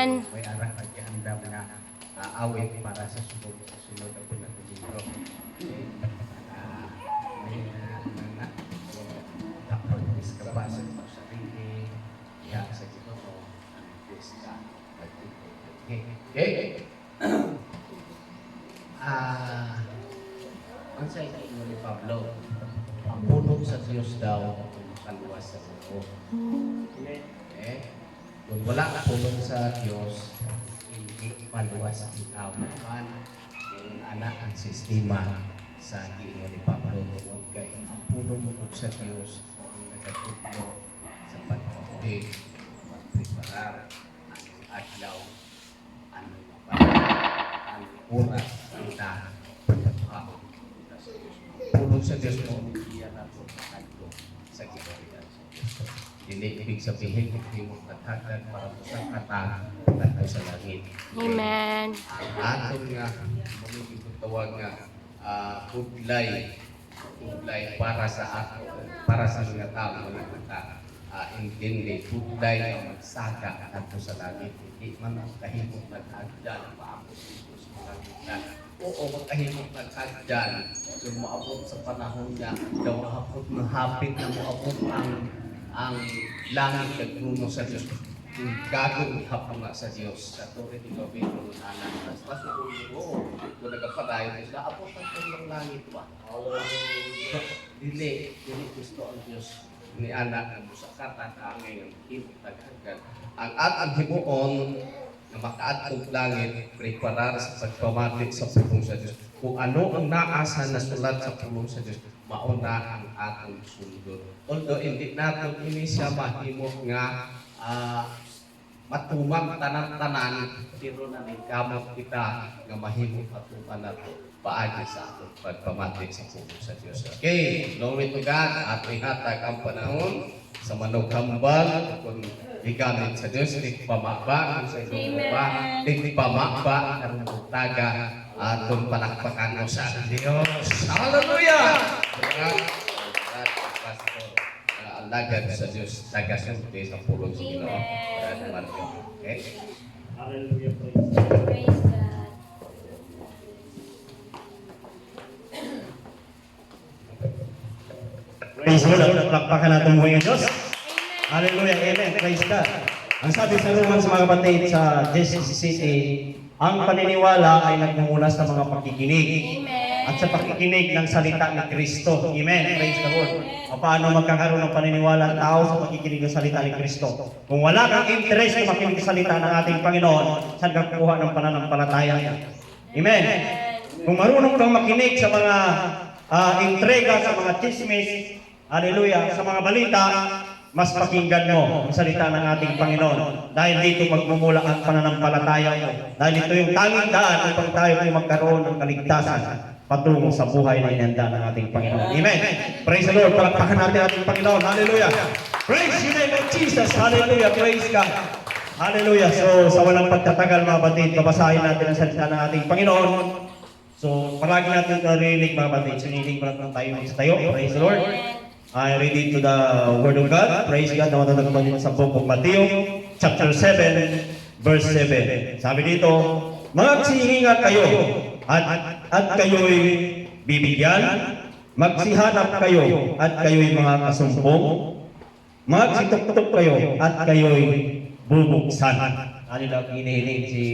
May arak pag-iandam na awit para sa sunod na pinatulito. May kapag-is ka ba sa sarili, iya sa Ginoo, ang-is ka, okay? Ang sa inyo ni Pablo, ang pulong sa Diyos daw, kaluwas sa mundo. Kung wala ka pulong sa Diyos, hindi maluwas ang tao naman. Yung anak ang sistema sa inyo ni Pablo. Kaya ang pulong mo sa Diyos, ang nagatuto sa pagkakulit, pagpreparar, ang adlaw, ang oras, ang tahan, pagkakao. Pulong sa Diyos mo, iyan na po sa kinawian sa Diyos. Hindi ibig sabihin, hindi mo katagdan para po sa katang at sa langit. Amen. Ang aton nga, mamiging tawag nga, budlay para sa ato, para sa mga tao na intindi, budlay na magsaka at sa langit. Hindi man ang kahimong nagkagdan, paabot dito sa langitan. Oo, magkahimong nagkagdan, yung maabot sa panahon niya, daw hapit na maabot ang langit nagnuno sa Diyos. Yung gagawin hapon nga sa Diyos. Sa ito rin ikaw bino ng anak. Mas ulo, kung nagkapadayon, naabot ang kanyang langit ba? Dili gusto ang Diyos ni anak ang sa katatangay ng himot naghagan. Ang atang himuon na makaatong langit, preparar sa pagpamatik sa pulong sa Diyos. Kung ano ang naasa na sulat sa pulong sa Diyos, mauna ang atong sundot. Although hindi natin ini siya mahimo nga matumang tanan-tanan, pero naningkamot kita nga mahimo patuman nato paagi sa atong pagpamatik sa pulong sa Diyos. Okay, glory to God. At ihatag ang panahon sa manughambal kung igamit sa Diyos, tigpamaba sa inyong ba, tigpamaba ang nagtaga atong palakpakan mo sa Diyos. Hallelujah! Alagad sa Diyos, taga-sunti sa pulong sa Ginoo. Okay? Hallelujah, Praise God. praise God. Palakpakan natin mo yung Diyos. Hallelujah, amen. Praise God. Ang sabi sa Romans mga kapatid sa GCC City, ang paniniwala ay nagmumula sa mga pakikinig. Amen. At sa pakikinig ng salita ni Kristo. Amen. Praise the Lord. O paano magkakaroon ng paniniwala ang tao sa pakikinig ng salita ni Kristo? Kung wala kang interest na makinig sa salita ng ating Panginoon, saan ka kukuha ng pananampalataya niya? Amen. Kung marunong kang makinig sa mga intriga, sa mga chismis, hallelujah, sa mga balita, mas pakinggan mo ang salita ng ating Panginoon. Dahil dito magmumula ang pananampalataya mo. Dahil ito yung tanging daan upang tayo ay magkaroon ng kaligtasan patungo sa buhay na inanda ng ating Panginoon. Amen. Praise the Lord. Palakpakan natin ating Panginoon. Hallelujah. Praise the name of Jesus. Hallelujah. Praise God. Hallelujah. So, sa walang pagtatagal mga batid, babasahin natin ang salita ng ating Panginoon. So, palagi natin narinig mga batid. Siniling pa natin tayo sa tayo. Praise the Lord. I read it to the Word of God. Praise God. Na matatagpan din sa book of Matthew, chapter 7, verse 7. Sabi dito, magsihinga kayo at kayo'y bibigyan, magsihanap kayo at kayo'y mga kasumpong, magsituktok kayo at kayo'y bubuksan. Ano lang hinihiling si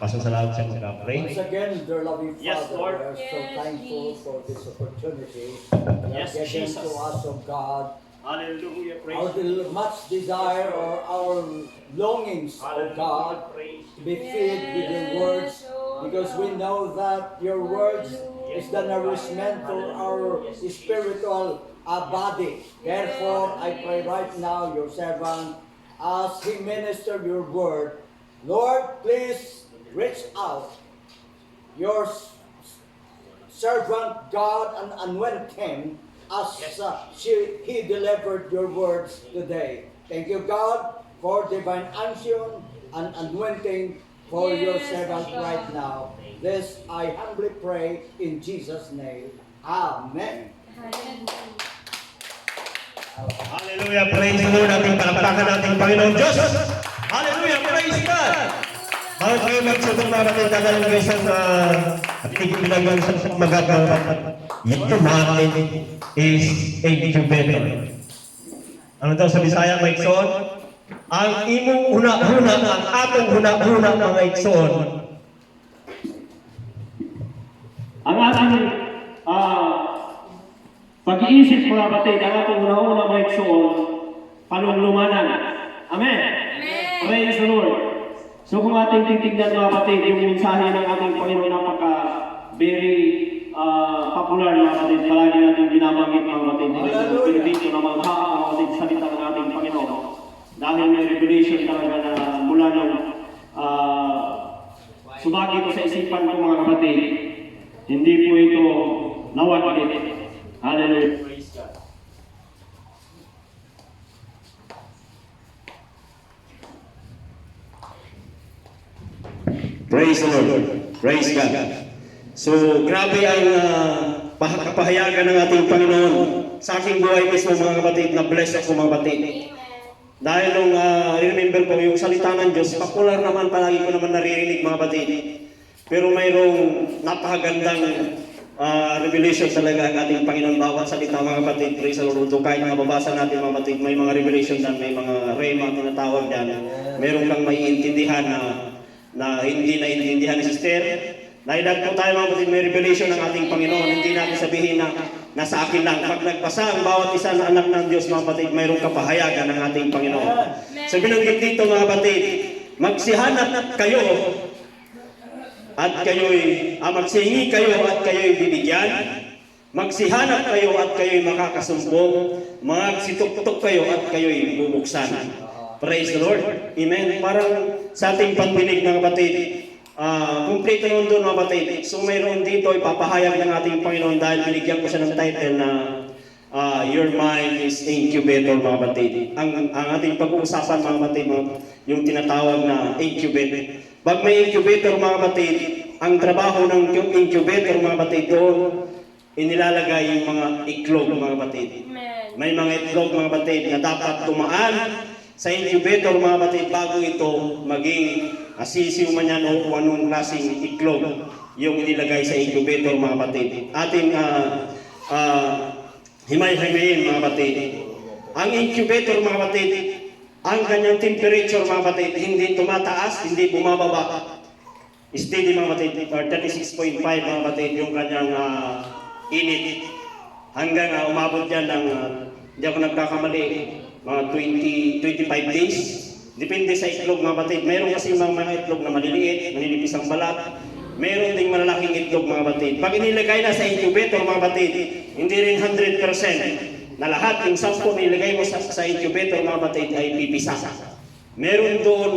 Pastor Salamat sa mag-pray. Once again, dear loving Father, Yes, Lord. we are so Yes, thankful Jesus. for this opportunity that Yes, you have given Jesus. to us of God. Hallelujah, praise Our much desire or our longings, of God, praise to be filled with your words, because we know that your words is the nourishment for our spiritual body. Therefore, I pray right now, your servant, as he ministered your word, Lord, please reach out your servant God and anoint him as he delivered your words today. Thank you, God, for divine unction and anointing for your servant right now. This I humbly pray in Jesus' name. Amen. Hallelujah. Praise the Lord. Ating palakpakan nating Panginoon Diyos. Hallelujah. Bakit kayo magsubok mga kapatid, dadalhin kayo sa activity lang yung sa magagawa. Ito natin is incubator. Ano daw sa Bisaya, mga igsoon? Ang imong huna-huna, ang atong huna-huna, mga igsoon. Ang ating pag-iisip mga kapatid, ang ating una-una mga igsoon, panunlumanan. Amen? Praise the Lord. So kung ating titignan mga kapatid, yung mensahe ng ating Panginoon very popular mga kapatid, palagi natin binabanggit mga kapatid, dito na mga kapatid salita ng ating Panginoon. Dahil may revelation talaga na mula nung subagi ko sa isipan ko mga kapatid, hindi po ito nawaglit. Hallelujah. Praise God. Praise the Lord. Praise God. So, grabe ang kapahayagan ng ating Panginoon. Sa aking buhay mismo mga kapatid, na bless ako mga kapatid. Dahil nung remember ko yung salita ng Diyos, popular naman, palagi ko naman naririnig mga kapatid. Pero mayroong napakagandang revelation talaga ang ating Panginoon bawat salita mga kapatid. Praise the Lord. Kahit mababasa natin mga kapatid, may mga revelation dyan, may mga rhema tinatawag dyan. Meron kang maiintindihan na hindi naiintindihan ni Sister. Dahil po tayo mga kapatid, may revelation ng ating Panginoon. Hindi natin sabihin na nasa akin lang. Pag nagbasa ang bawat isa na anak ng Diyos mga kapatid, mayroong kapahayagan ng ating Panginoon. So binanggit dito mga kapatid, magsihanap kayo at kayo'y magsihingi kayo at kayo'y bibigyan. Magsihanap kayo at kayo'y makakasumbong. Magsituktok kayo at kayo'y bubuksan. Praise the Lord. Amen. Parang sa ating pagdinig ng kapatid, complete naman doon mga kapatid. So mayroon dito ipapahayag ng ating Panginoon dahil binigyan ko siya ng title na Your Mind is Incubator mga kapatid. Ang ating pag-uusapan mga kapatid, yung tinatawag na incubator. Pag may incubator mga kapatid, ang trabaho ng incubator mga kapatid doon, inilalagay yung mga iklog mga kapatid. May mga iklog mga kapatid na dapat tumaan sa incubator mga kapatid bago ito maging sisiw man yan o anong klaseng iklog yung inilagay sa incubator mga kapatid. Ating himay-himayin mga kapatid. Ang incubator mga kapatid, ang kanyang temperature mga kapatid, hindi tumataas, hindi bumababa. Steady mga kapatid, 36.5 mga kapatid yung kanyang init. Hanggang umabot yan ng, hindi ako nagkakamali, mga 25 days. Depende sa itlog mga kapatid. Meron kasi mga itlog na maliliit, maninipis ang balat. Meron ding malalaking itlog mga kapatid. Pag inilagay na sa incubator mga kapatid, hindi rin 100% na lahat yung 10 na ilagay mo sa incubator mga kapatid ay pipisa. Meron doon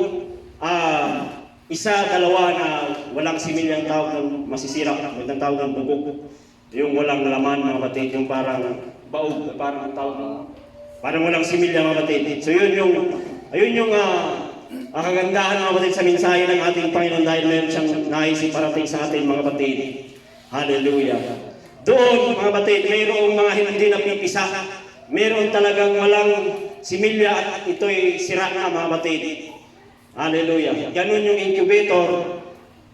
isa, dalawa na walang similyang tawag ng masisira, ng tawag ng bugok. Yung walang laman mga kapatid, yung parang baog, parang tawag ng parang walang similya mga kapatid. So ayun yung kagandahan mga kapatid sa mensahe ng ating Panginoon dahil meron siyang naisip parating sa atin mga kapatid. Hallelujah. Doon mga kapatid, mayroong mga hindi napipisa. Meron talagang walang similya at ito'y sira na mga kapatid. Hallelujah. Ganun yung incubator.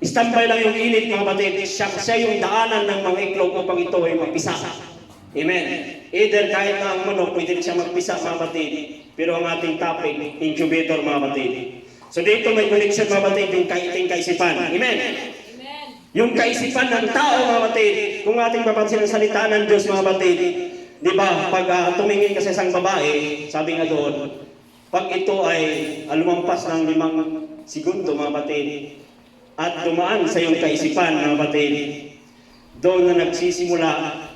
Standby lang yung init mga kapatid. Siya yung daanan ng mga iklog upang ito ay mapisa. Amen. Either kahit na ang manok, pwede siya magpisa mga kapatid. Pero ang ating topic, incubator mga kapatid. So dito may connection mga kapatid, yung kaisipan. Amen. Yung kaisipan ng tao mga kapatid, kung ating papansin ang salita ng Diyos mga kapatid, di ba, pag tumingin ka sa isang babae, sabi nga doon, pag ito ay lumampas ng 5 segundo mga kapatid, at dumaan sa iyong kaisipan mga kapatid, doon na nagsisimula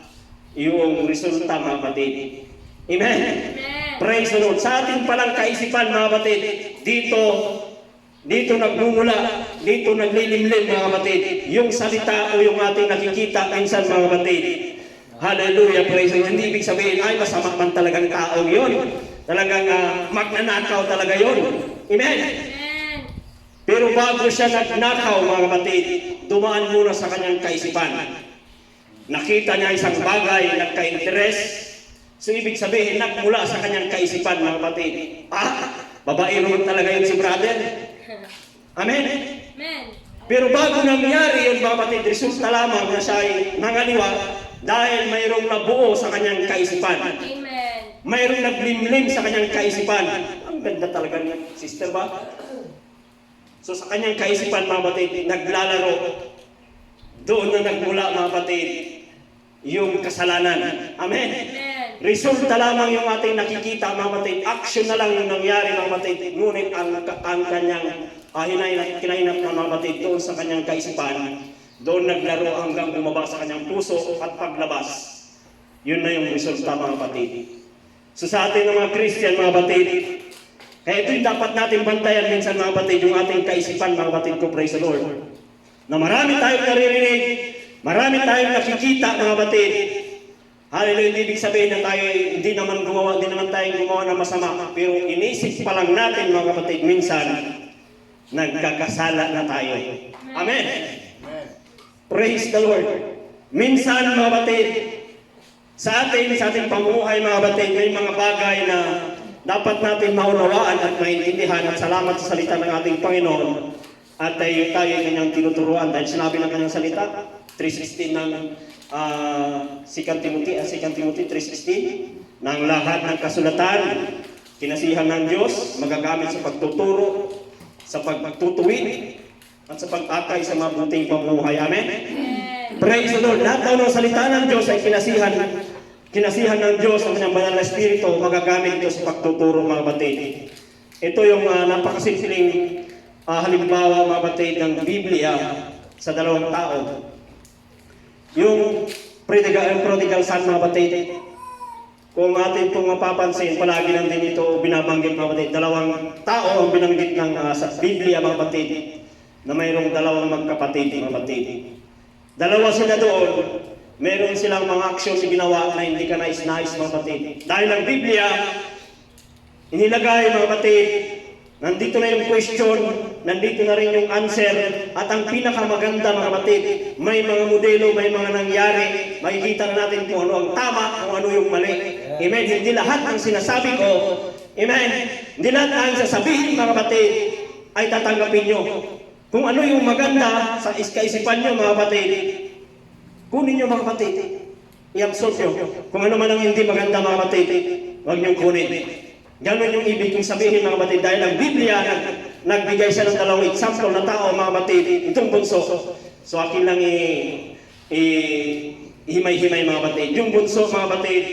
yung resulta mga kapatid. Amen. Praise the Lord. Sa ating palang kaisipan mga kapatid, dito nagmumula, dito naglilimlim mga kapatid, yung salita o yung ating nakikita minsan mga kapatid. Hallelujah, praise the Lord. Hindi ibig sabihin, ay masama man talagang tao yun. Talagang magnanakaw talaga yun. Amen. Pero bago siya nagnakaw mga kapatid, dumaan muna sa kanyang kaisipan. Nakita niya isang bagay, nagka-interest. So ibig sabihin, nagmula sa kanyang kaisipan mga kapatid. Babae naman talaga yun si brother. Amen? Amen. Pero bago nangyari yun, mga kapatid, resulta lamang na siya ay nangaliwa dahil mayroong nabuo sa kanyang kaisipan. Amen. Mayroong naglimlim sa kanyang kaisipan. Ang ganda talaga niya, sister ba? So sa kanyang kaisipan, mga kapatid, naglalaro. Doon na nagmula, mga kapatid, yung kasalanan. Amen? Amen. Resulta lamang yung ating nakikita, mga kapatid. Action na lang yung nangyari, mga kapatid. Ngunit ang kanyang kinahinat na, mga kapatid, doon sa kanyang kaisipan, doon naglaro hanggang bumaba sa kanyang puso at paglabas. Yun na yung resulta, mga kapatid. So sa ating mga Christian, mga kapatid, kaya ito'y dapat natin bantayan minsan, mga kapatid, yung ating kaisipan, mga kapatid ko, praise the Lord. Na marami tayong naririnig, marami tayong nakikita, mga kapatid. Hallelujah, ibig sabihin na tayo hindi naman tayong gumawa ng masama. Pero inisip pa lang natin, mga kapatid, minsan, nagkakasala na tayo. Amen. Praise the Lord. Minsan, mga kapatid, sa ating pamumuhay, mga kapatid, may mga bagay na dapat natin maunawaan at maintindihan at salamat sa salita ng ating Panginoon. At tayo kanyang tinuturuan dahil sinabi ng kanyang salita, 3:16 ng 2 Timothy 3:16, ng lahat ng kasulatan, kinasihan ng Diyos, magagamit sa pagtuturo, sa pagtutuwid, at sa pag-akay sa mabuting pamumuhay. Amen? Praise the Lord. Lahat daw ng salita ng Diyos ay kinasihan ng Diyos ang kanyang banal na Espiritu, magagamit Diyos sa pagtuturo, mga batid. Ito yung napakasimpleng halimbawa, mga batid, ng Biblia sa dalawang tao. Yung prodigal son, mga batid, kung atin itong mapapansin, palagi lang din ito binabanggit, mga batid. Dalawang tao ang binanggit ng sa Biblia, mga batid, na mayroong dalawang magkapatid, mga batid. Dalawa sila doon, meron silang mga aksyon na ginawa na hindi ka nais-nais, mga batid. Dahil ang Biblia, inilagay, mga batid, nandito na yung question, nandito na rin yung answer, at ang pinakamaganda, mga batid, may mga modelo, may mga nangyari, makikita na natin kung ano ang tama, kung ano yung mali. Amen. Hindi lahat ng sinasabi ko, amen, hindi lahat ng sasabihin, mga batid, ay tatanggapin nyo. Kung ano yung maganda sa kaisipan nyo, mga batid, kunin nyo, mga batid. I-absorb nyo. Kung ano man ang hindi maganda, mga batid, huwag nyo kunin. Ganon yung ibig kong sabihin, mga batid, dahil ang Biblia nagbigay siya ng dalawang example na tao, mga batid, itong bunso. So akin lang himay-himay, mga batid. Yung bunso, mga batid,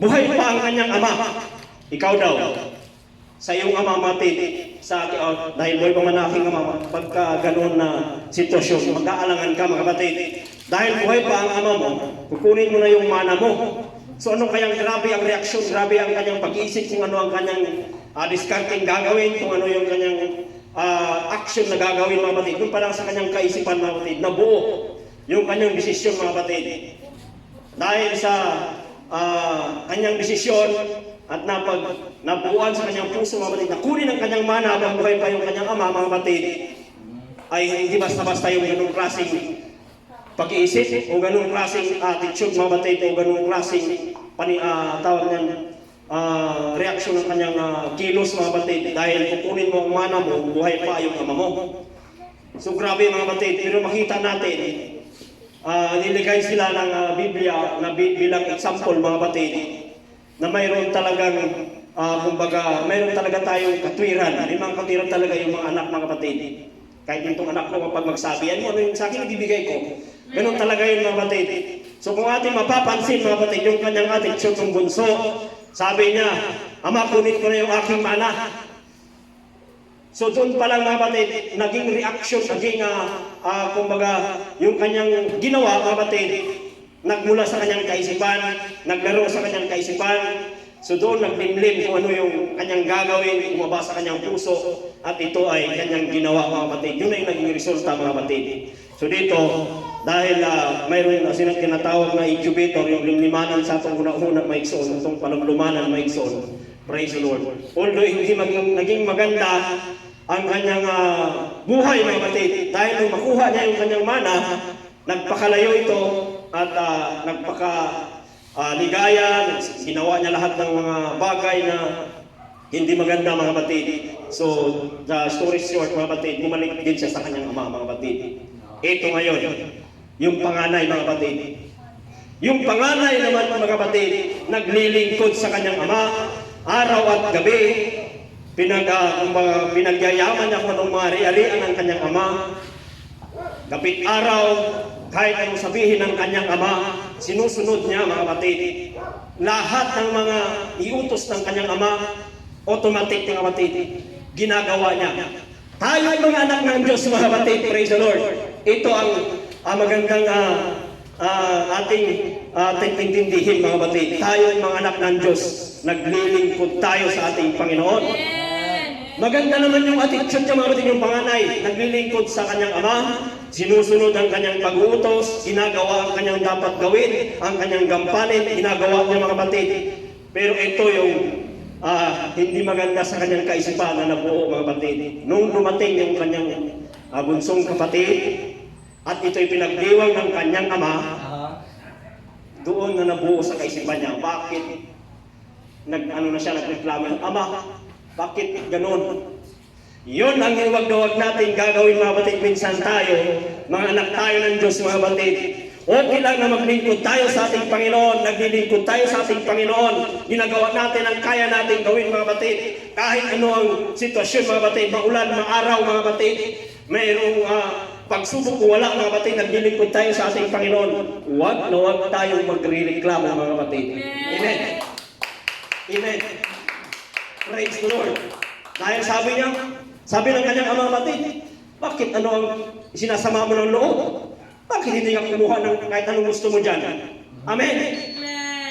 buhay pa ang kanyang ama. Ikaw daw, sa iyong ama, mga batid, dahil buhay pa man aking ama, pagka ganon na sitwasyon, mag-aalangan ka, mga batid. Dahil buhay pa ang ama mo, kukunin mo na yung mana mo. So ano kayang grabe ang reaksyon, grabe ang kanyang pag-iisip, kung ano ang kanyang discarding gagawin, kung ano yung kanyang action na gagawin, mga batid. Doon pa lang sa kanyang kaisipan, mga batid, nabuo yung kanyang desisyon, mga batid. Dahil sa kanyang desisyon at nabuuan sa kanyang puso, mga batid, na kunin ang kanyang mana habang buhay pa yung kanyang ama, mga batid, ay hindi basta-basta yung ganung klaseng pag-iisip o ganung klaseng attitude, mga batid, o ganung klaseng tawag niyan, reaksyon ng kanyang kilos, mga batid, dahil kukunin mo ang mana mo, buhay pa yung ama mo. So grabe, mga batid, pero makita natin, niligay sila ng Biblia na bilang example, mga batid, na mayroon talagang, kumbaga, mayroon talaga tayong katwiran. May mga katwiran talaga yung mga anak, mga batid. Kahit itong anak ko, kapag magsabi, ano yung sa akin ibibigay ko? Ganun talaga yun, mga batid. So kung ating mapapansin, mga batid, yung kanyang attitude ng bunso, sabi niya, ama, kunin ko na yung aking mana. So doon pa lang, mga batid, naging reaction, naging, kumbaga, yung kanyang ginawa, mga batid, nagmula sa kanyang kaisipan, naglaro sa kanyang kaisipan. So doon naglimlim kung ano yung kanyang gagawin, umaba sa kanyang puso, at ito ay kanyang ginawa, mga batid. Yun ay naging resulta, mga batid. So dito, dahil mayroon sinang tinatawag na incubator, yung limlimanan sa itong una-una maigsoon, itong palumlumanan maigsoon. Praise the Lord. Although hindi naging maganda ang kanyang buhay, mga batid, dahil nung makuha niya yung kanyang mana, nagpakalayo ito at ligaya, ginawa niya lahat ng mga bagay na hindi maganda, mga batid. So, the story short, mga kapatid, bumalik din siya sa kanyang ama, mga kapatid. Ito ngayon, yung panganay, mga kapatid. Yung panganay naman, mga kapatid, naglilingkod sa kanyang ama, araw at gabi, pinagyayaman niya kung anong mga ari-arian ng kanyang ama. Kapit araw, kahit anong sabihin ng kanyang ama, sinusunod niya, mga kapatid. Lahat ng mga iutos ng kanyang ama, automatic, mga kapatid, ginagawa niya. Tayo ay mga anak ng Diyos, mga kapatid, praise the Lord. Ito ang magandang ating intindihin, mga kapatid. Tayo ay mga anak ng Diyos, naglilingkod tayo sa ating Panginoon. Maganda naman yung attitude niya, mga kapatid, yung panganay, naglilingkod sa kanyang ama, sinusunod ang kanyang pag-uutos, ginagawa ang kanyang dapat gawin, ang kanyang gampanin, ginagawa niya, mga kapatid. Pero ito yung hindi maganda sa kanyang kaisipan na nabuo, mga kapatid. Nung dumating yung kanyang bunsong kapatid, at ito'y pinagdiwang ng kanyang ama, doon na nabuo sa kaisipan niya. Bakit? Nagreklamo, Ama, bakit ganun? Yun ang huwag na huwag natin gagawin, mga kapatid. Minsan tayo, mga anak tayo ng Diyos, mga kapatid. Okay lang na maglingkod tayo sa ating Panginoon, naglilingkod tayo sa ating Panginoon, ginagawa natin ang kaya natin gawin, mga kapatid. Kahit ano ang sitwasyon, mga kapatid, maulan, maaraw, mga kapatid, mayroong pagsubok o wala, mga kapatid, naglilingkod tayo sa ating Panginoon. Huwag na huwag tayong magre-reklamo, mga kapatid. Amen. Amen. Praise the Lord. Dahil sabi ng kanyang ama, kapatid, bakit ano ang sinasama mo ng loob? Bakit hindi ka kumuha ng kahit anong gusto mo dyan? Amen.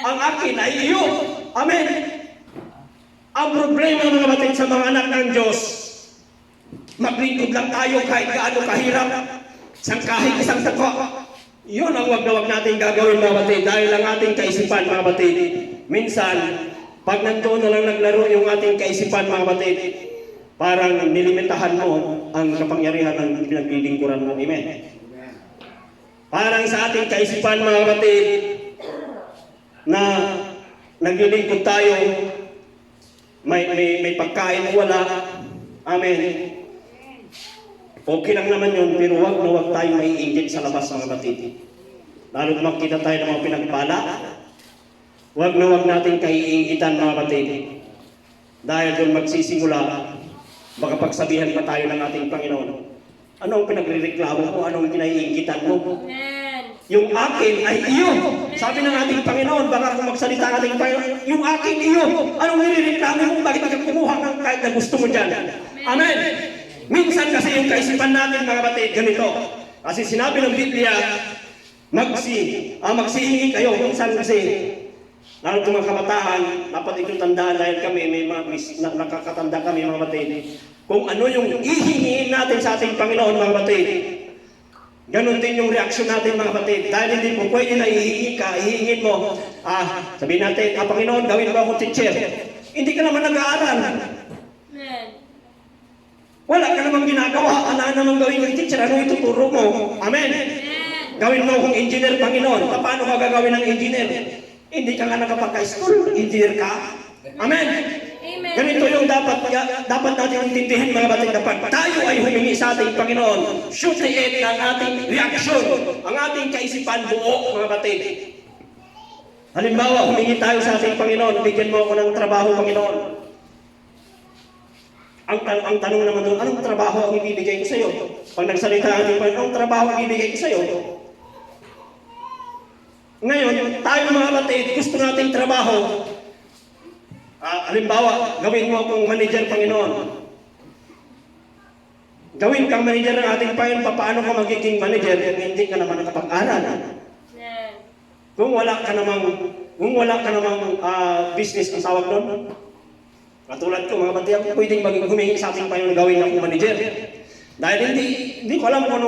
Ang akin ay iyo. Amen. Ang problema, mga kapatid, sa mga anak ng Diyos, maglingkod lang tayo kahit gaano kahirap, kahit isang takwa. Yun ang wag na wag natin gagawin, mga kapatid, dahil ang ating kaisipan, mga kapatid, minsan, pag nandoon na lang naglaro yung ating kaisipan, mga kapatid, parang nilimitahan mo ang kapangyarihan ng pinaglilingkuran mo. Amen. Parang sa ating kaisipan, mga kapatid, na naglilingkod tayo, may pagkain o wala. Amen. Okay lang naman yun, pero huwag na huwag tayo maiinggit sa labas, mga kapatid. Lalo na makita tayo ng mga pinagpala, huwag na huwag natin kaiingitan, mga kapatid. Dahil doon magsisimula, baka pagsabihan pa tayo ng ating Panginoon. Anong pinagrereklamo mo? Anong kinaiingitan mo? Yung akin ay iyo. Sabi ng ating Panginoon, baka kung magsalita ang ating Panginoon, yung akin iyo. Anong nirereklamo mo? Bakit ka kumuha ng kahit na gusto mo dyan? Amen. Minsan kasi yung kaisipan natin, mga kapatid, ganito. Kasi sinabi ng Biblia, magsihingi kayo. Minsan kasi, lalo itong mga kabataan, dapat ito tandaan dahil kami, may nakakatanda kami, mga kapatid. Kung ano yung ihingiin natin sa ating Panginoon, mga kapatid, ganun din yung reaksyon natin, mga kapatid. Dahil hindi mo pwede na ihingin mo, sabihin natin, Panginoon, gawin mo akong teacher. Hindi ka naman nag-aaral. Wala ka namang ginagawa. Ano namang gawin ng teacher? Ano ituturo mo? Amen. Gawin mo akong engineer, Panginoon. Paano ka gagawin ng engineer? Hindi ka nga nakapagka-school. Engineer ka. Amen. Ganito yung dapat natin intindihin, mga kapatid, kapag tayo ay humingi sa ating Panginoon, shoot the end ng ating reaksyon, ang ating kaisipan buo, mga kapatid. Halimbawa, humingi tayo sa ating Panginoon, bigyan mo ako ng trabaho, Panginoon. Ang tanong naman doon, anong trabaho ang ibibigay ko sa iyo? Pag nagsalita ang ating Panginoon, anong trabaho ang ibibigay ko sa iyo? Ngayon, tayo, mga kapatid, gusto nating trabaho. Halimbawa, gawin mo akong manager, Panginoon. Gawin kang manager ng ating Panginoon, paano ka magiging manager kung hindi ka naman nakapag-aral? Kung wala ka namang business ang tawag doon. Katulad ko, mga kapatid, ako pwedeng humingi sa ating Panginoon gawin akong manager. Dahil hindi ko alam kung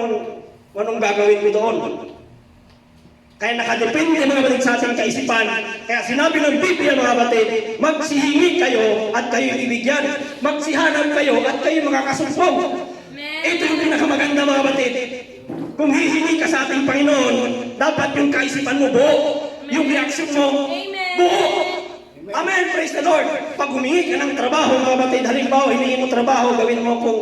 anong gagawin ko doon. Kaya nakadepende, mga kapatid, sa ating kaisipan. Kaya sinabi ng Biblia, mga kapatid, magsihingi kayo at kayo ibigyan. Magsihanap kayo at kayo makakasumpong. Ito yung pinakamaganda, mga kapatid. Kung hihingi ka sa ating Panginoon, dapat yung kaisipan mo buo. Yung reaksyon mo buo. Amen, praise the Lord. Pag humingi ka ng trabaho, mga kapatid, halimbawa, hiningi mo trabaho, gawin mo kung,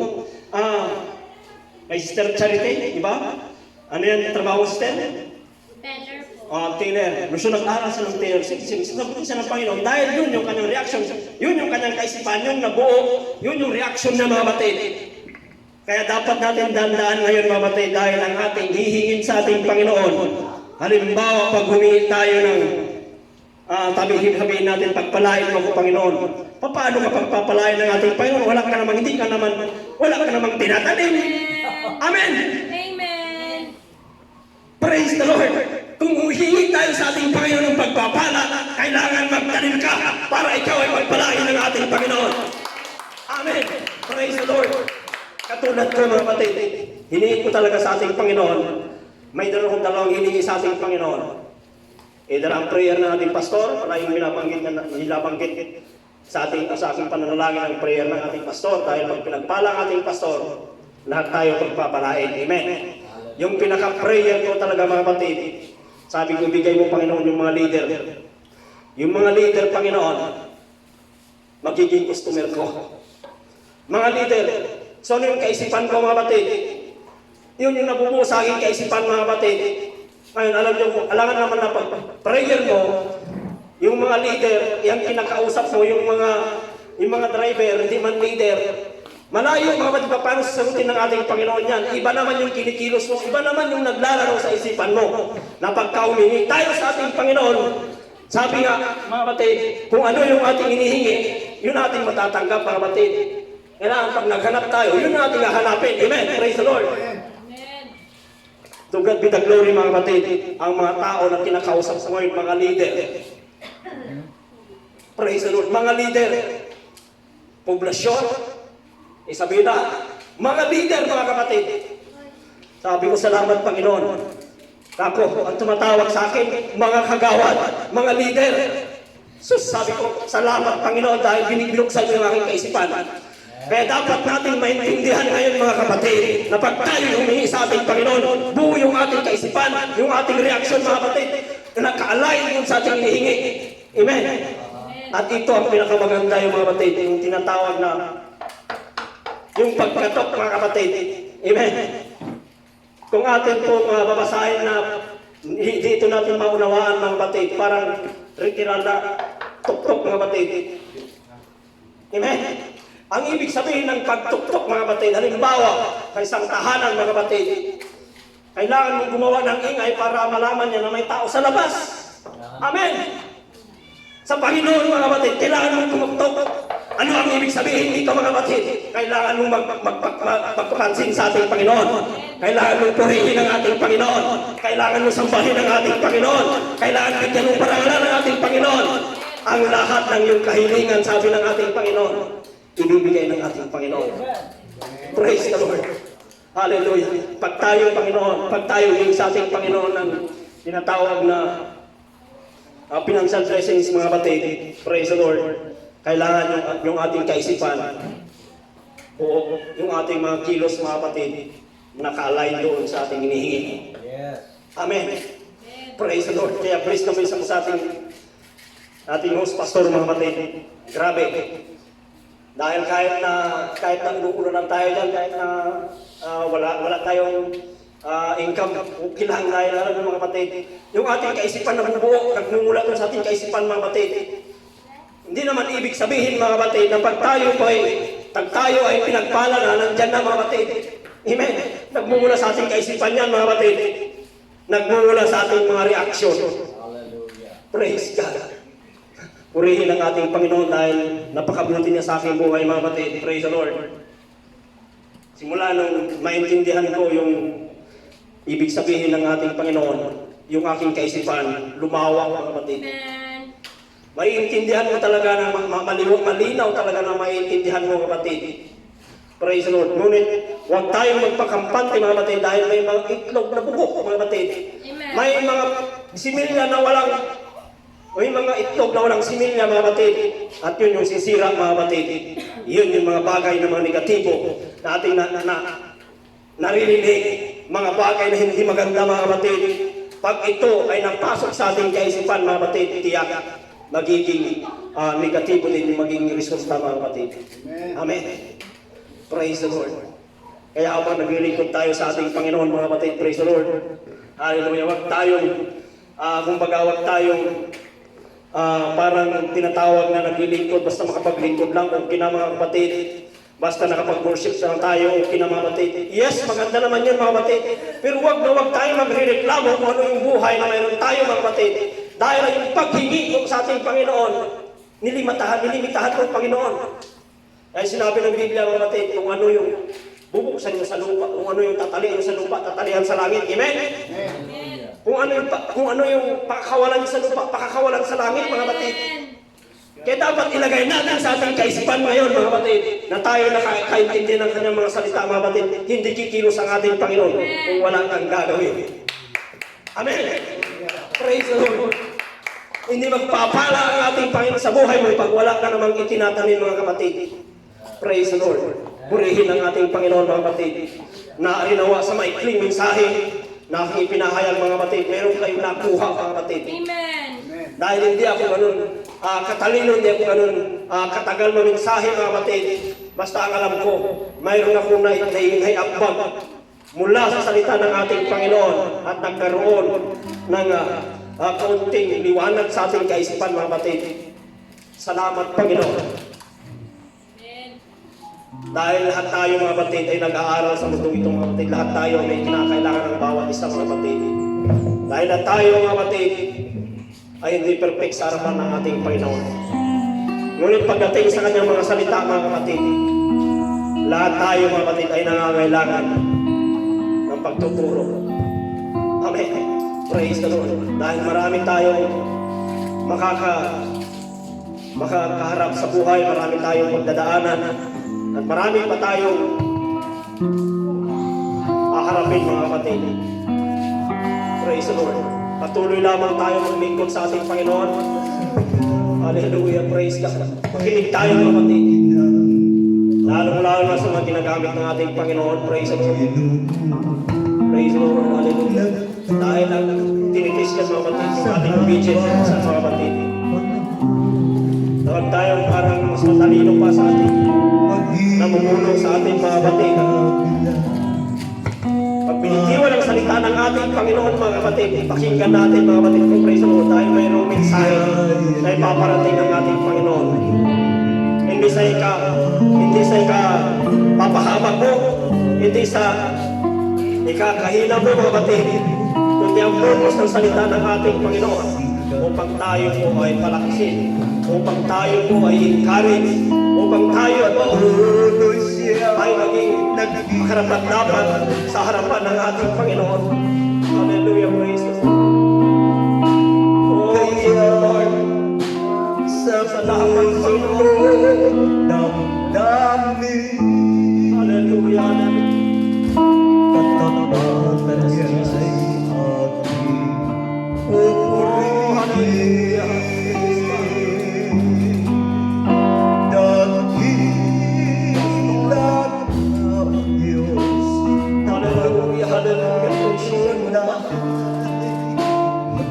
may Sister Charity, di ba? Ano yan, trabaho sister? Better po. Taylor. Gusto nag-aral siya ng Taylor. Sinagot siya ng Panginoon. Dahil yun yung kanyang reaction, yun yung kanyang kaisipan, yung nabuo, yun yung reaction ng mga kapatid. Kaya dapat natin dandaan ngayon, mga kapatid, dahil ang ating hihingin sa ating Panginoon. Halimbawa, pag humingi tayo ng sabihin natin, pagpalain mo ko, Panginoon. Paano ka pagpapalain ng ating Panginoon? Wala ka namang tinatanim. Amen! Amen. Praise the Lord! Kung huhingi tayo sa ating Panginoon ng pagpapala, kailangan magtanim ka para ikaw ay pagpalain ng ating Panginoon. Amen! Praise the Lord! Katulad ko, mga kapatid, hiningi ko talaga sa ating Panginoon. May dalawang hiningi sa ating Panginoon. Either ang prayer ng ating pastor, para yung nilabanggit sa aking pananalangin ang prayer ng ating pastor, dahil pag pinagpala ang ating pastor, lahat tayo pagpapalain. Amen. Yung pinaka-prayer ko talaga, mga kapatid, sabi ko, bigay mo, Panginoon, yung mga leader. Yung mga leader, Panginoon, magiging customer ko. Mga leader, so ano yung kaisipan ko, mga kapatid? Yun yung nabubuo sa aking kaisipan, mga kapatid. Ngayon, alangan naman na pag-prayer mo, yung mga leader, yung kinakausap mo, yung mga driver, hindi man leader, malayo, mga kapatid, paano sasagutin ng ating Panginoon yan? Iba naman yung kinikilos mo, iba naman yung naglalaro sa isipan mo, na pagka-umingi tayo sa ating Panginoon. Sabi nga, mga kapatid, kung ano yung ating inihingi, yun ating matatanggap, mga kapatid. Kailangan pag naghanap tayo, yun ating hahanapin. Amen. Praise the Lord. To God be the glory, mga kapatid. Ang mga tao na kinakausap sa ngayon, mga leader. Praise the Lord. Mga leader. Poblasyon. Isabela. Mga leader, mga kapatid. Sabi ko, salamat, Panginoon. Ako, ang tumatawag sa akin, mga kagawad, mga leader. Sus, sabi ko, salamat, Panginoon, dahil binibuksan mo yung aking kaisipan. Kaya dapat natin maintindihan ngayon, mga kapatid, na pag tayo humingi sa ating Panginoon, buo yung ating kaisipan, yung ating reaksyon, mga kapatid, na naka-align yun sa ating hinihingi. Amen? At ito ang pinakamaganda, yung mga kapatid, yung tinatawag na yung pagkatok, mga kapatid. Amen? Kung atin po babasahin na dito natin maunawaan, mga kapatid, parang literal na tuktok, mga kapatid. Amen? Ang ibig sabihin ng pagtuktok, mga kapatid, halimbawa, sa isang tahanan, mga kapatid, kailangan mong gumawa ng ingay para malaman niya na may tao sa labas. Amen! Sa Panginoon, mga kapatid, kailangan mong tumuktok. Ano ang ibig sabihin dito, mga kapatid? Kailangan mong magpapansin sa ating Panginoon. Kailangan mong purihin ang ating Panginoon. Kailangan mong sambahin ang ating Panginoon. Kailangan bigyan mong parangalan ang ating Panginoon. Ang lahat ng iyong kahilingan, sabi ng ating Panginoon, ibibigay ng ating Panginoon. Praise the Lord. Hallelujah. Pag tayo, Panginoon, pag tayo sa ating Panginoon ng tinatawag na financial blessings, mga kapatid, praise the Lord, kailangan yung ating kaisipan o yung ating mga kilos, mga kapatid, naka-align doon sa ating hinihingi. Amen. Praise the Lord. Kaya praise naman sa ating host pastor, mga kapatid. Grabe. Dahil kahit na umuulan tayo dyan, kahit na wala tayong income, okay lang, dahil alam mga kapatid, yung ating kaisipan na bubuo, nagmumula sa ating kaisipan, mga kapatid. Hindi naman ibig sabihin, mga kapatid, na pag tayo ay pinagpala na, nandyan na, mga kapatid. Amen. Nagmumula sa ating kaisipan yan, mga kapatid. Nagmumula sa ating mga reaksyon. Praise God. Purihin ang ating Panginoon dahil napakabuti niya sa aking buhay, mga kapatid. Praise the Lord. Simula nung maintindihan ko yung ibig sabihin ng ating Panginoon, yung aking kaisipan, lumawak, mga kapatid. Maiintindihan mo talaga ng malinaw talaga na maiintindihan mo, kapatid. Praise the Lord. Ngunit, huwag tayong magpakampante, mga kapatid, dahil may mga itlog na bugok, mga kapatid. May mga similya na may mga itlog na walang similya, mga kapatid. At yun yung sisira, mga kapatid. Yun yung mga bagay na mga negatibo na ating naririnig. Mga bagay na hindi maganda, mga kapatid. Pag ito ay napasok sa ating kaisipan, mga kapatid, tiyak magiging negatibo din yung maging resulta mga kapatid. Amen. Praise the Lord. Kaya habang naglilingkod tayo sa ating Panginoon mga kapatid, praise the Lord. Hallelujah. Huwag tayong, kumbaga huwag tayong parang tinatawag na naglilingkod, basta makapaglingkod lang, okay na mga kapatid. Basta nakapag-worship lang tayo, okay na mga kapatid. Yes, maganda naman yun mga kapatid. Pero huwag na huwag tayo magre-reklamo kung ano yung buhay na mayroon tayo mga kapatid. Dahil yung paghingi ko sa ating Panginoon, nilimitahan ko ang Panginoon. Kaya sinabi ng Biblia mga kapatid, kung ano yung bubuksan mo sa lupa, kung ano yung tatalian sa lupa, tatalian sa langit. Amen? Kung ano yung pakakawalan sa lupa, pakakawalan sa langit mga kapatid. Kaya dapat ilagay natin sa ating kaisipan ngayon mga kapatid, na tayo nakakaintindi ng kanyang mga salita mga kapatid, hindi kikilos ang ating Panginoon kung wala kang gagawin. Amen? Praise the Lord. Hindi magpapala ang ating Panginoon sa buhay mo pag wala ka namang itinatanim mga kapatid. Praise the Lord. Purihin ang ating Panginoon mga kapatid. Naarinawa sa maikling mensahe na ipinahayag mga kapatid, meron kayong nakuha mga kapatid. Amen. Dahil hindi ako ganun katalino, hindi ako ganun katagal maminsahe mga kapatid. Basta ang alam ko, mayroon akong naiambag mula sa salita ng ating Panginoon at nagkaroon ng kaunting liwanag sa ating kaisipan mga kapatid. Salamat Panginoon. Dahil lahat tayo mga kapatid ay nag-aaral sa mundo ito mga kapatid. Lahat tayo may kinakailangan ng bawat isa mga kapatid. Dahil lahat tayo mga kapatid ay hindi perfect sa harapan ng ating Panginoon. Ngunit pagdating sa kanyang mga salita mga kapatid, lahat tayo mga kapatid ay nangangailangan ng pagtuturo. Amen. Praise the Lord. Dahil marami tayong makakaharap sa buhay, marami tayong magdadaanan, at marami pa tayong haharapin mga kapatid. Praise the Lord. Patuloy lamang tayo maglingkod sa ating Panginoon. Hallelujah. Praise God. Makinig tayo mga kapatid. Lalong-lalo na sa mga ginagamit ng ating Panginoon. Praise the Lord. Praise the Lord. Hallelujah. Dahil ang tinitis yan mga kapatid, yung ating obedience sa mga kapatid. Huwag tayong parang mas matalino pa sa ating namumulong sa ating mga kapatid. Pag pinitiwan ang salita ng ating Panginoon mga kapatid, pakinggan natin mga kapatid kung praise the Lord dahil mayroong mensahe na ipaparating ng ating Panginoon. Hindi sa papahamak mo, hindi sa ikakahina mo mga kapatid, kundi ang purpose ng salita ng ating Panginoon upang tayo po ay palakasin, upang tayo po ay encourage, upang tayo ay maging nagkarapat-dapat sa harapan ng ating Panginoon. Hallelujah, praise the Lord. Oh, Lord, salamat sa Lord. Hallelujah, hallelujah. Oh, hallelujah. Hallelujah, hallelujah.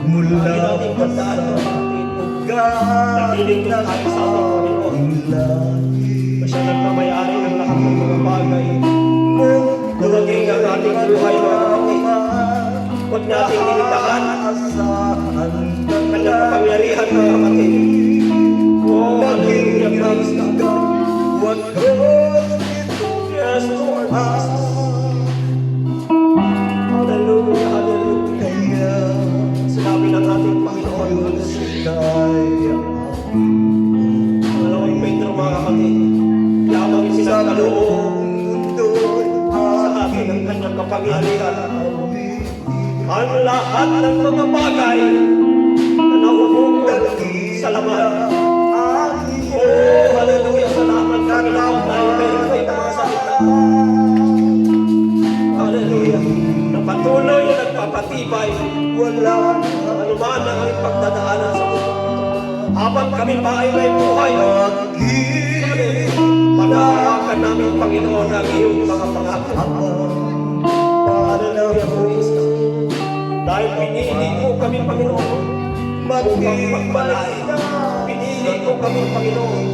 Mula nating tandaan ng naglilingkod tayo sa ating Panginoon. Siya nagmamayari ng lahat ng mga bagay. Dumaging ang ating buhay mga kapatid. Huwag nating limitahan ang kanyang kapangyarihan mga kapatid. Oh, hallelujah, praise God. Yes, Lord. Hallelujah, hallelujah. Sinabi ng ating Panginoon, Dalawang Pedro mga kapatid, yabang sinagkaloob sa akin ng kanyang kapangyarihan. Ang lahat ng mga bagay na nahuhukod sa laman. Oh, hallelujah, salamat kami lahat tayo verify ng mga salita. Hallelujah. Na patuloy na nagpapatibay, wala anuman ang aming pagdadaanan sa mundo. Habang kami pa ay may buhay, panahawakan namin, Panginoon, ang iyong mga pangako. Hallelujah, praise God. Dahil pinili mo kami, Panginoon, upang magbalay. Pinili Piniling ko kami, Panginoon,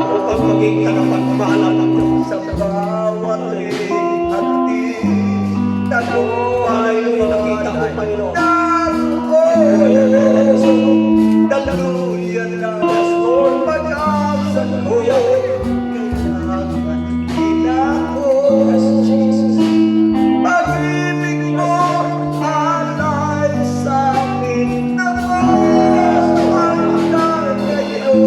upang maging tagapagpaalam sa bawat hati. Tagumpay mo nakita ko, Panginoon. Daluyan na pag-asa ko. Pag-ibig mo alay sa amin na mahal kayo.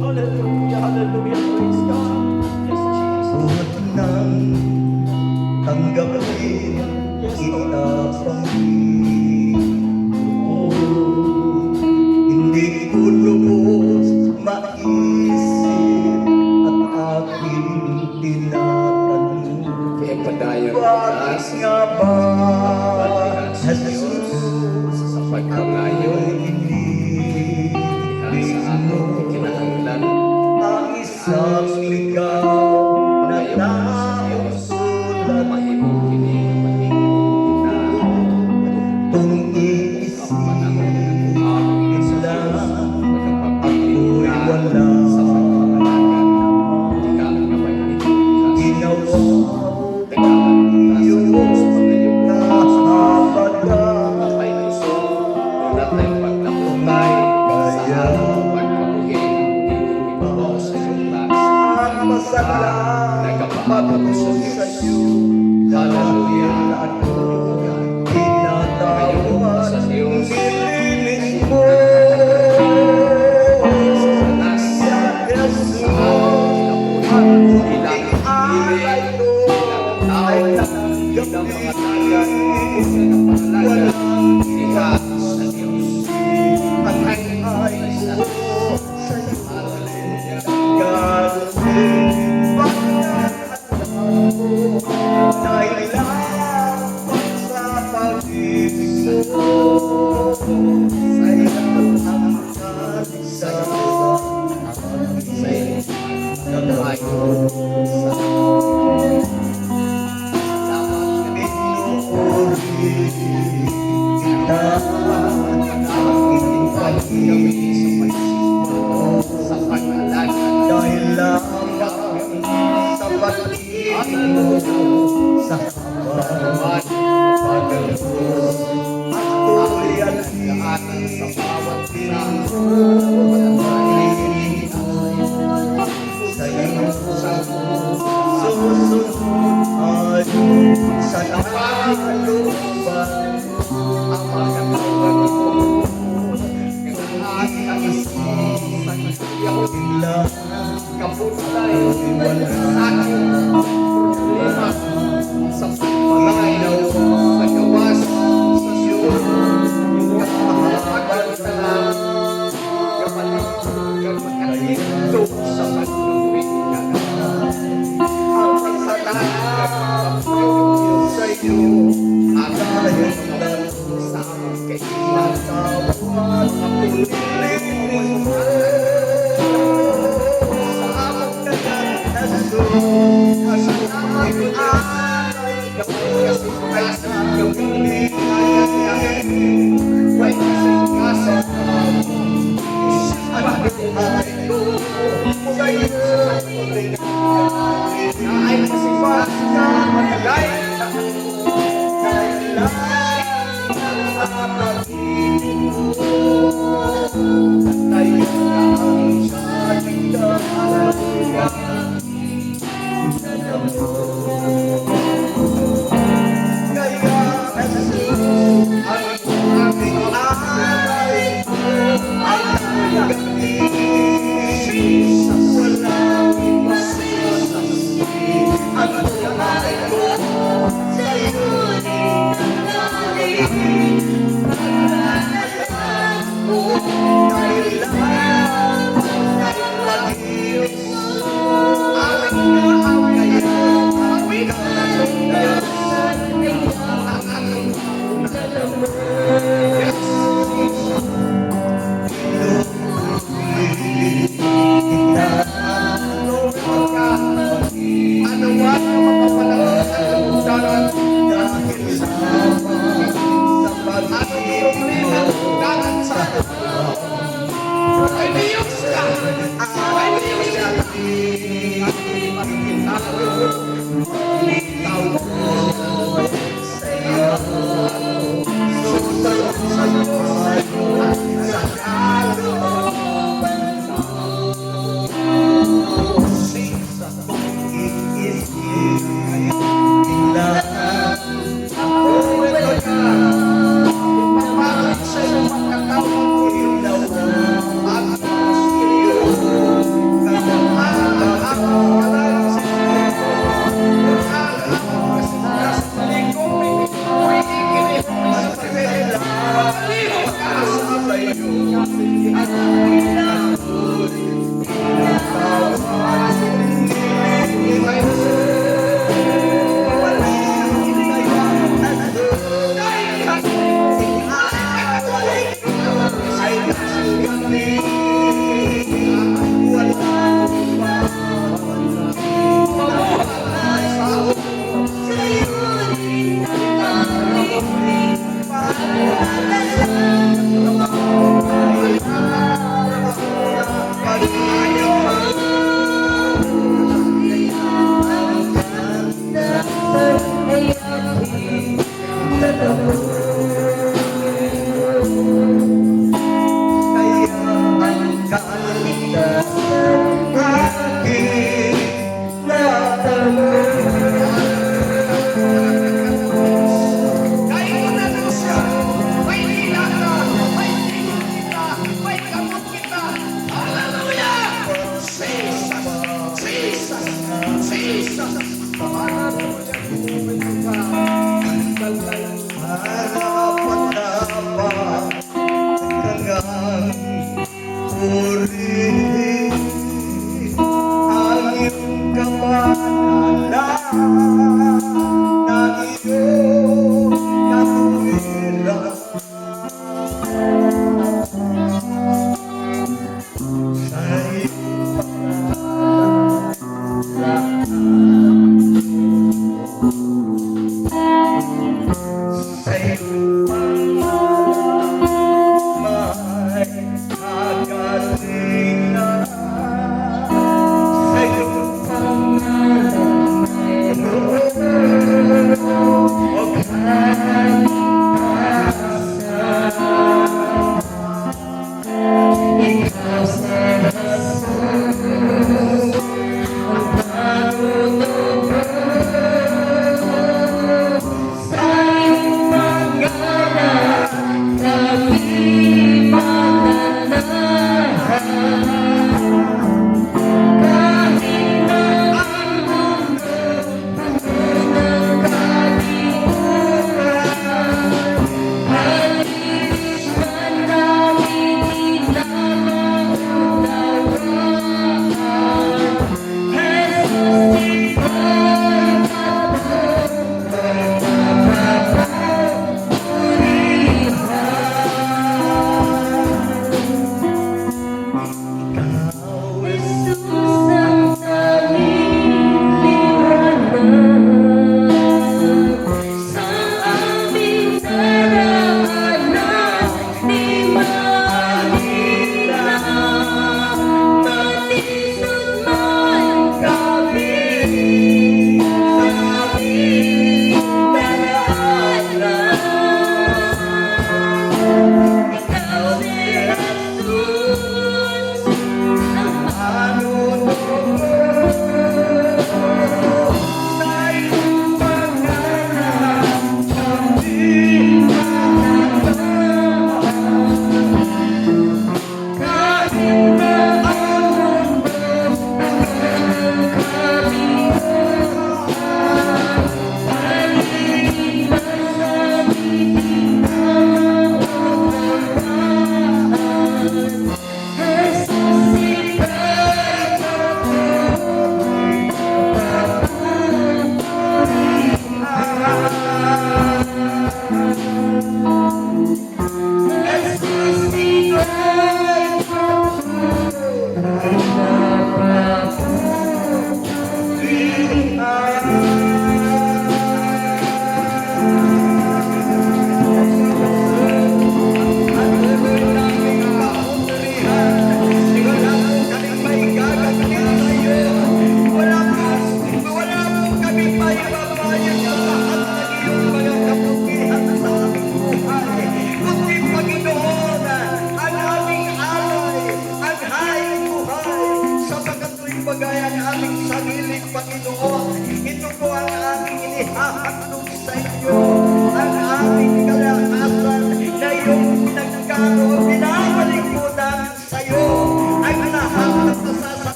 Hallelujah, hallelujah, praise God. Yes, Jesus. Buhat nang tanggapin hindi ko lubos maisip at aking tinatanong. Kaya padayon Bakit nga ba, Jesus, sa pagkangayon, hindi sa aking kinahanglan, ang isang ligaw na nausulat mahimong kini, mahimong kita, kung iisip lang ako'y wala sa pagpapalagan, ikaw ang napahinihihas. ginawa Tegalan ka sa Diyos, pangayong kahabada Patay puso, natay paglapunay, sa harong pagkabuhin, inuubaw sa iyong lakas. ang masala Nagkapapatuso sa Diyos. iyo. Hallelujah. Tinatawag sa Diyos. nilinis mo Sanas, sa Jesus. sa harong Ang pinapuhin, ilang alay hiling, ko ilang tao, ay ilang mga dagat, ilang pangalaga, iha sa Diyos. Patay ay Sa sa iyo. Hallelujah. Dahil lang sa pag-ibig mo, sa iyong angkat sa pinuri kita, aking pag-ibig dahil lang sa pag-ibig mo sa bawat pag-alus at tuloy at sa iyong susunod ayon sa nakalupan ang bigla sa iyo dahil lang sa tinatawag at tuloy mo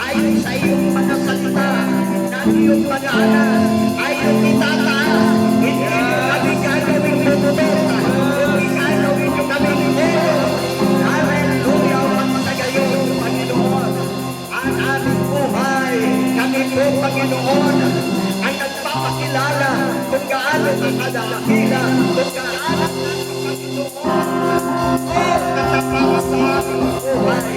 Ay iyong mga salita, na iyong mga anak ay iyong itataas. Hindi mo kami gagawin bumubutan, hindi gagawin nyo kami nito. Hallelujah, magpagayon, Panginoon. Ang aming buhay, kami po, Panginoon, ang nagpapakilala kung gaano ka kadakila, kung gaano ka Panginoon. Oh, katapakas sa aming buhay.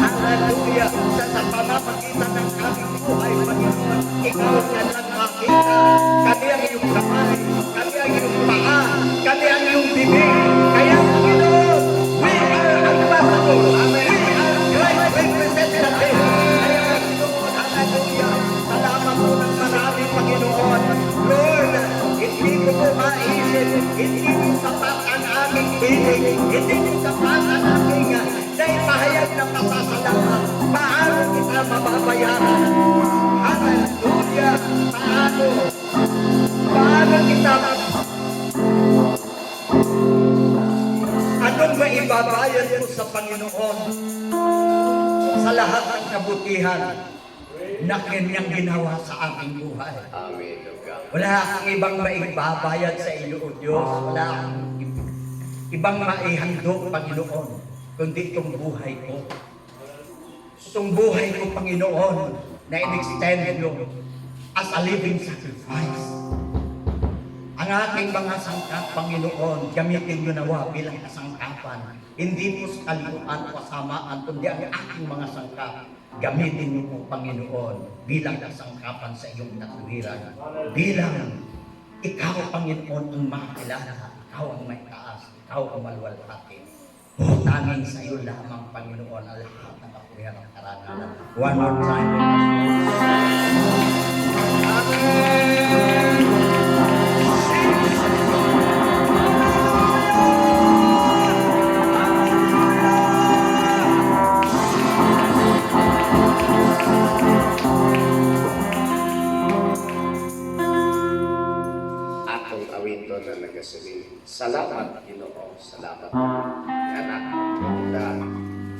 Hallelujah, sa pamamagitan ng aming buhay, Panginoon, ikaw na lang makita. Kami ang iyong kamay, kami ang iyong paa, kami ang iyong bibig. Kaya, Panginoon, we are ambassadors. We are great representatives. Kaya, Panginoon, hallelujah, salamat po ng marami, Panginoon. Lord, hindi ko po maisip, hindi ko sapat ang aming hilig, hindi ko sapat ang aking naipahayag na pasasalamat. Paano kita mababayaran? Hallelujah! Paano? Paano kita anong maibabayad ko sa Panginoon sa lahat ng kabutihan na kanyang ginawa sa aking buhay? Amen, O God. Wala akong ibang maibabayad sa iyo, O Diyos. Wala akong ibang maihandog, Panginoon, kundi itong buhay ko. Itong buhay ko, Panginoon, na in-extend nyo as a living sacrifice. Ang aking mga sangkap, Panginoon, gamitin nyo nawa bilang kasangkapan. Hindi po sa kalimutan o kasamaan, kundi ang aking mga sangkap. Gamitin nyo po, Panginoon, bilang kasangkapan sa iyong natuwiran. Bilang ikaw, Panginoon, ang makakilala, ikaw ang may taas, ikaw ang maluwalhati. O tanging sa iyo lamang, Panginoon, ang lahat ng kapurihan ng karangalan. One more time. Amen! Atong awito na nagasiling, salamat, Ginoo, salamat. Anak, kita,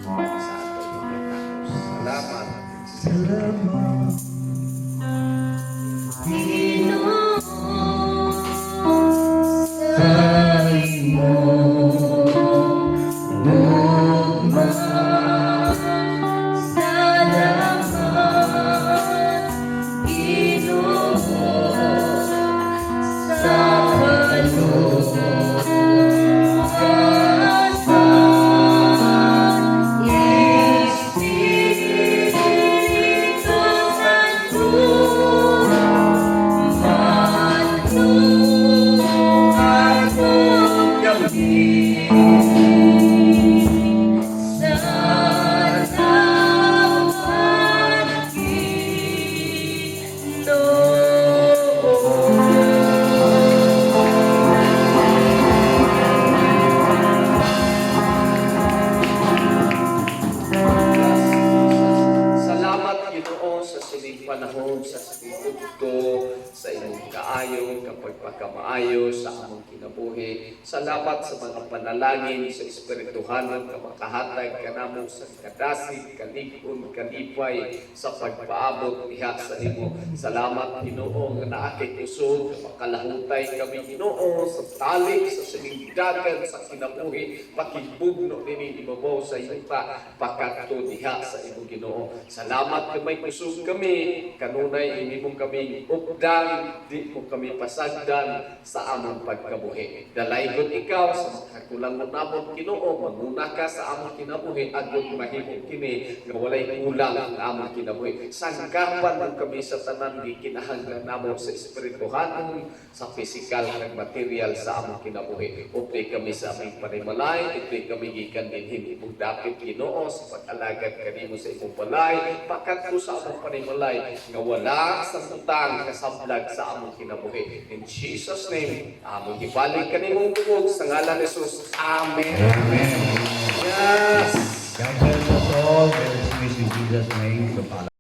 sa atong pagkatapos. Salamat. Salamat. Salamat, Ginoo, sa sining panahon, sa sining ko, sa imong kaayo, kapag pagkamaayo sa among kinabuhi. Salamat sa mga panalangin sa Espirituhanon na makahatag kanamo sa kadasig, kalig-on, kalipay sa pagpaabot diha sa imo. Salamat, Ginoo, nga naakit usod, makalahutay kami, Ginoo, sa tali, sa sining dagan, sa kinabuhi, pakibugno nini ibabaw sa yuta, pakato diha sa imo, Ginoo. Salamat kay may kusog kami, kanunay hindi mo kami updan, di mo kami pasagdan sa among pagkabuhi. Dalaygon ikaw sa kakulang mo namon, Ginoo, manguna ka sa among kinabuhi, agud mahimo kini nga walay kulang ang among kinabuhi. Sangkapan mo kami sa tanan di kinahanglan namo sa espirituhanon, sa physical ug material sa among kinabuhi. Upay kami sa aming panimalay, upay kami gikan dinhin imong dapit, Ginoo, sa pag-alagad kanimo sa imong balay, pakat ko sa among panimalay nga wala sa utang kasablag sa among kinabuhi. In Jesus' name, among ibalik kanimong bugog sa ngalan ni Jesus. Amen. Amen. Yes. God bless us all. There is peace in Jesus' name.